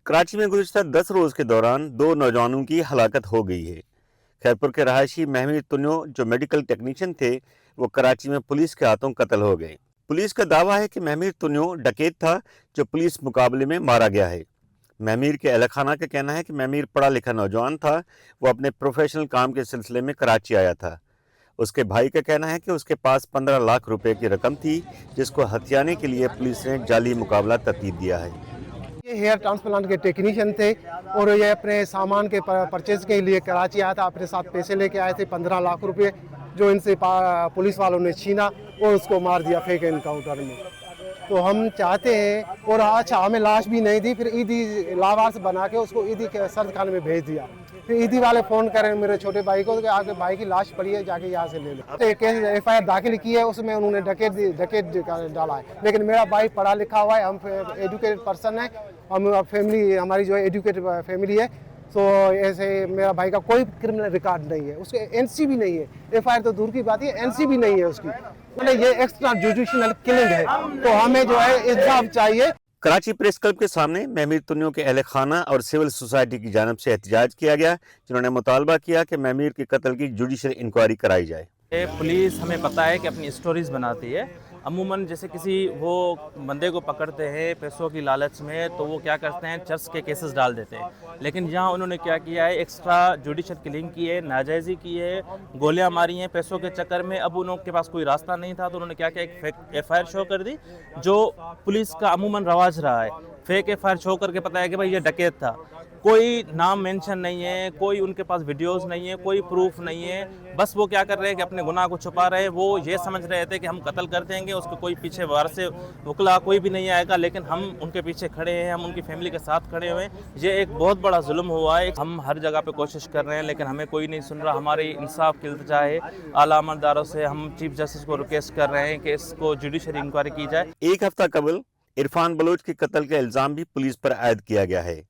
कराची में गुज़िश्ता 10 रोज़ के दौरान 2 नौजवानों की हलाकत हो गई है। खैरपुर के रहायशी महमीर तुन्यो जो मेडिकल टेक्नीशियन थे, वो कराची में पुलिस के हाथों कत्ल हो गए। पुलिस का दावा है कि महमीर तुन्यो डकैत था जो पुलिस मुकाबले में मारा गया है। महमीर के अहल खाना का कहना है कि महमीर पढ़ा लिखा नौजवान था। वो अपने प्रोफेशनल काम के सिलसिले में कराची आया था। उसके भाई का कहना है कि उसके पास 15 लाख रुपए की रकम थी, जिसको हथियाने के लिए पुलिस ने जाली मुकाबला तरतीब दिया है। ये हेयर ट्रांसप्लांट के टेक्नीशियन थे और ये अपने सामान के परचेज के लिए कराची आया था। अपने साथ पैसे लेके आए थे 15 लाख रुपए, जो इनसे पुलिस वालों ने छीना और उसको मार दिया फेक एनकाउंटर में। तो हम चाहते हैं, और अच्छा हमें लाश भी नहीं दी, फिर ईदी लावारिस बना के उसको ईदी के सर्द खाने में भेज दिया। फिर ईदी वाले फ़ोन करें मेरे छोटे भाई को कि आपके भाई की लाश पड़ी है, जाके यहाँ से ले लो। तो एक FIR दाखिल की है, उसमें उन्होंने डकैत डाला है। लेकिन मेरा भाई पढ़ा लिखा हुआ है, हम एजुकेटेड पर्सन है, हम फैमिली हमारी जो है एजुकेटेड फैमिली है। तो ऐसे मेरा भाई का कोई क्रिमिनल रिकॉर्ड नहीं है, उसके NC भी नहीं है। FIR तो दूर की बात है, NC भी नहीं है उसकी। मतलब ये एक्स्ट्रा जुडिशियल किलिंग है, तो हमें जो है इंसाफ चाहिए। कराची प्रेस क्लब के सामने महमीर तुन्यो के अहल खाना और सिविल सोसाइटी की जानिब से एहतजाज किया गया, जिन्होंने मुतालबा किया कि महमीर के कत्ल की जुडिशियल इंक्वायरी कराई जाए। पुलिस हमें पता है कि अपनी स्टोरीज बनाती है। अमूमन जैसे किसी वो बंदे को पकड़ते हैं पैसों की लालच में, तो वो क्या करते हैं, चर्च के केसेस डाल देते हैं। लेकिन यहाँ उन्होंने क्या किया है, एक्स्ट्रा जुडिशियल किलिंग की है, नाजायज़ी की है, गोलियां मारी हैं पैसों के चक्कर में। अब उन लोगों के पास कोई रास्ता नहीं था, तो उन्होंने क्या किया, एक फेक FIR शो कर दी, जो पुलिस का अमूमन रवाज रहा है। फेक FIR शो करके पता है कि भाई ये डकैत था। कोई नाम मेंशन नहीं है, कोई उनके पास वीडियोस नहीं है, कोई प्रूफ नहीं है। बस वो क्या कर रहे हैं कि अपने गुनाह को छुपा रहे हैं। वो ये समझ रहे थे कि हम कत्ल कर देंगे, उसको कोई पीछे वारस वकला कोई भी नहीं आएगा, लेकिन हम उनके पीछे खड़े हैं, हम उनकी फैमिली के साथ खड़े हुए हैं। ये एक बहुत बड़ा जुल्म हुआ है। हम हर जगह पे कोशिश कर रहे हैं, लेकिन हमें कोई नहीं सुन रहा। हमारी इंसाफ की इल्तिजा है आला अमलदारों से। हम चीफ जस्टिस को रिक्वेस्ट कर रहे हैं कि इसको जुडिशरी इंक्वायरी की जाए। एक हफ्ता कबल इरफान बलोच के कत्ल का इल्ज़ाम भी पुलिस पर आयद किया गया है।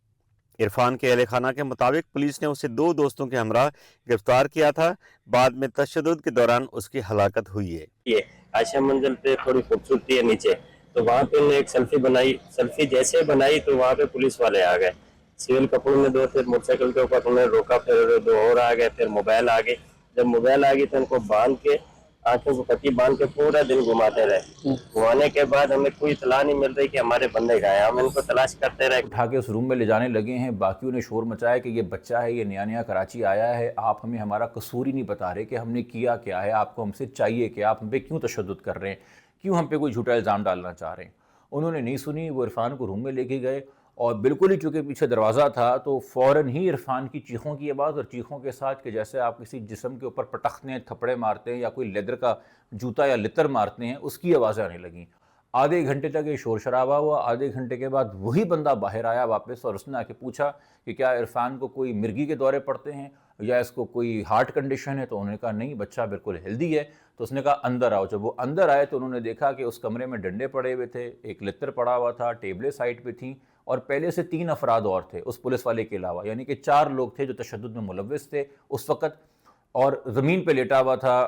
इरफान के अहल खाना के मुताबिक पुलिस ने उसे 2 दोस्तों के हमरा गिरफ्तार किया था। बाद में तशद्दुद के दौरान उसकी हलाकत हुई है। ये आशा मंजिल पे थोड़ी खूबसूरती है नीचे, तो वहाँ पे उन्होंने एक सेल्फी बनाई। सेल्फी जैसे बनाई तो वहाँ पे पुलिस वाले आ गए, सिविल कपड़ों में 2 थे, मोटरसाइकिल के ऊपर उन्होंने रोका, फिर 2 और आ गए, फिर मोबाइल आ गई। जब मोबाइल आ गई तो उनको बांध के, आंखों को पट्टी बांध के पूरा दिन घुमाते रहे। घुमाने के बाद हमें कोई इतला नहीं मिल रही कि हमारे बंदे गए, हम इनको तलाश करते रहे। उठा के उस रूम में ले जाने लगे हैं। बाकियों ने शोर मचाया कि ये बच्चा है, ये नया नया कराची आया है, आप हमें हमारा कसूर ही नहीं बता रहे कि हमने किया क्या है, आपको हमसे चाहिए कि आप हम पे क्यों तशद्दुद कर रहे हैं, क्यों हम पे कोई झूठा इल्ज़ाम डालना चाह रहे हैं। उन्होंने नहीं सुनी। वो इरफान को रूम में लेके गए और बिल्कुल ही चूँकि पीछे दरवाज़ा था, तो फ़ौरन ही इरफान की चीखों की आवाज़, और चीखों के साथ कि जैसे आप किसी जिस्म के ऊपर पटखते हैं, थप्पड़े मारते हैं, या कोई लेदर का जूता या लितर मारते हैं, उसकी आवाज़ें आने लगीं। आधे घंटे तक ये शोर शराबा हुआ। आधे घंटे के बाद वही बंदा बाहर आया वापस, और उसने आके पूछा कि क्या इरफान को कोई मिर्गी के दौरे पड़ते हैं या इसको कोई हार्ट कंडीशन है। तो उन्होंने कहा नहीं, बच्चा बिल्कुल हेल्दी है। तो उसने कहा अंदर आओ। जब वो अंदर आए तो उन्होंने देखा कि उस कमरे में डंडे पड़े हुए थे, एक लितर पड़ा हुआ था, टेबलें साइड पे थीं, और पहले से 3 अफराद और थे उस पुलिस वाले के अलावा, यानी कि 4 लोग थे जो तशद्दुद में मुलव्विस थे उस वक़्त। और ज़मीन पे लेटा हुआ था,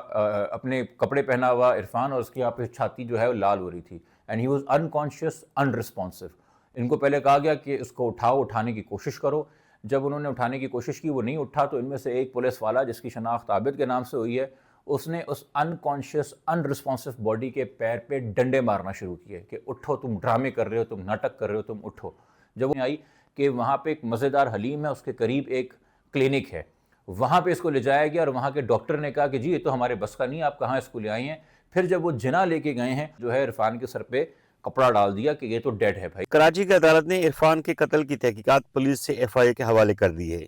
अपने कपड़े पहना हुआ इरफान, और उसकी यहाँ पे छाती जो है वो लाल हो रही थी। And he was unconscious, unresponsive. इनको पहले कहा गया कि इसको उठाओ, उठाने की कोशिश करो। जब उन्होंने उठाने की कोशिश की, वो नहीं उठा, तो इनमें से एक पुलिस वाला, जिसकी शनाख्त आबिद के नाम से हुई है, उसने उस अनकॉन्शियस, अनरिस्पॉन्सिव बॉडी के पैर पे डंडे मारना शुरू किए कि उठो, तुम ड्रामे कर रहे हो, तुम नाटक कर रहे हो, तुम उठो। जब वो आई कि वहाँ पे एक मज़ेदार हलीम है, उसके करीब एक क्लिनिक है, वहाँ पे इसको ले जाया गया, और वहाँ के डॉक्टर ने कहा कि जी ये तो हमारे बस का नहीं है, आप कहाँ इसको ले आई हैं। फिर जब वो जिना लेके गए हैं, जो है इरफान के सर पे कपड़ा डाल दिया कि ये तो डेड है भाई। कराची की अदालत ने इरफान के कत्ल की तहकीकात पुलिस से FIA के हवाले कर दी है।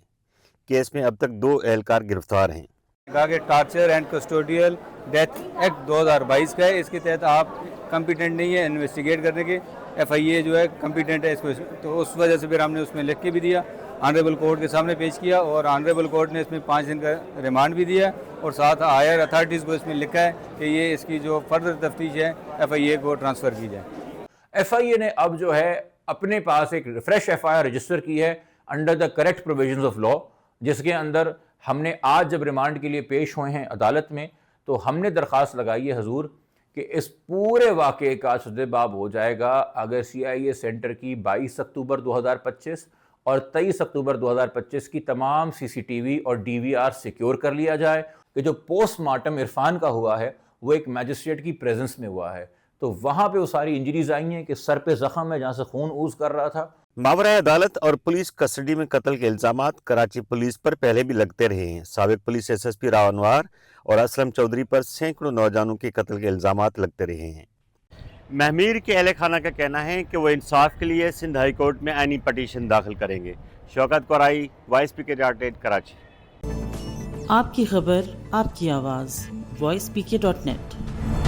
केस में अब तक 2 एहलकार गिरफ्तार हैं। कहा कि torture and custodial death act 2022 का है, इसके तहत आप कम्पिटेंट नहीं है इन्वेस्टिगेट करने के। FIA जो है कम्पिटेंट है इसको, तो उस वजह से फिर हमने उसमें लिख के भी दिया, ऑनरेबल कोर्ट के सामने पेश किया, और ऑनरेबल कोर्ट ने इसमें 5 दिन का रिमांड भी दिया, और साथ हायर अथॉरिटीज़ को इसमें लिखा है कि ये इसकी जो फर्दर तफ्तीश है FIA को ट्रांसफ़र की जाए। FIA ने अब जो है अपने पास एक फ्रेश FIR रजिस्टर की है under the correct provisions of law, जिसके अंदर हमने आज जब रिमांड के लिए पेश हुए हैं अदालत में, तो हमने दरख्वास्त लगाई है हजूर कि इस पूरे वाक़े का सद्देबाब हो जाएगा अगर CIA सेंटर की 22 अक्टूबर 2025 اور 23 اکتوبر 2025 کی تمام CCTV اور DVR سیکیور کر لیا جائے کہ جو پوسٹ مارٹم عرفان کا ہوا ہے وہ ایک میجسٹریٹ کی پریزنس میں ہوا ہے. تو وہاں پہ وہ ساری انجریز آئی ہیں کہ سر پہ زخم ہے جہاں سے خون اوز کر رہا تھا. ماورائے عدالت اور پولیس کسٹڈی میں قتل کے الزامات کراچی پولیس پر پہلے بھی لگتے رہے ہیں. سابق پولیس SSP راو انوار اور اسلم چودھری پر سینکڑوں نوجوانوں کے قتل کے الزامات لگتے رہے ہیں. مہمیر کے اہل خانہ کا کہنا ہے کہ وہ انصاف کے لیے سندھ ہائی کورٹ میں آئینی پٹیشن داخل کریں گے. شوکت کورائی، وائس PK.net کراچی. آپ کی خبر، آپ کی آواز، voicepk.net.